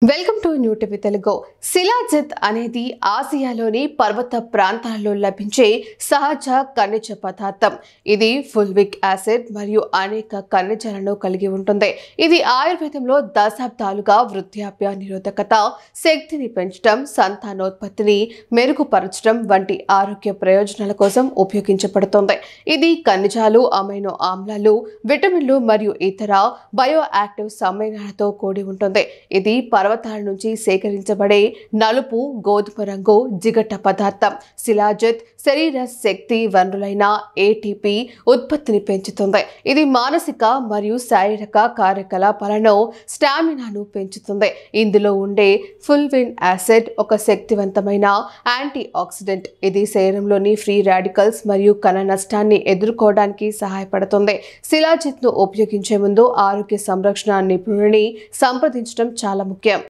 Welcome to new TV Telugu. Shilajit అనేది ఆసియాలోని పర్వత ప్రాంతాల్లో లభించే సహజ ఖనిజ పదార్థం. ఇది ఫుల్విక్ యాసిడ్ మరియు అనేక ఖనిజాలను కలిగి ఉంటుంది. ఇది ఆయుర్వేదంలో దశాబ్దాలుగా వృద్ధాప్య నిరోధకత, శక్తిని పెంచడం, సంతానోత్పత్తిని మెరుగుపరచడం వంటి ఆరోగ్య ప్రయోజనాల కోసం ఉపయోగించబడుతుంది. ఇది ఖనిజాలు, అమైనో ఆమ్లాలు, విటమిన్లు మరియు ఇతర బయో యాక్టివ్ సమ్మేళనాలతో కూడి ఉంటుంది. ఇది పర్వతాల నుంచి సేకరించబడే నలుపు గోధుమ రంగు జిగట పదార్థం. శిలాజిత్ శరీర శక్తి వనరులైన ఏటీపీ ఉత్పత్తిని పెంచుతుంది. ఇది మానసిక మరియు శారీరక కార్యకలాపాలను స్టామినాను పెంచుతుంది. ఇందులో ఉండే ఫుల్విక్ యాసిడ్ ఒక శక్తివంతమైన యాంటీ ఆక్సిడెంట్. ఇది శరీరంలోని ఫ్రీ రాడికల్స్ మరియు కణ నష్టాన్ని ఎదుర్కోవడానికి సహాయపడుతుంది. శిలాజిత్ ను ఉపయోగించే ముందు ఆరోగ్య సంరక్షణ నిపుణుడిని సంప్రదించడం చాలా ముఖ్యం.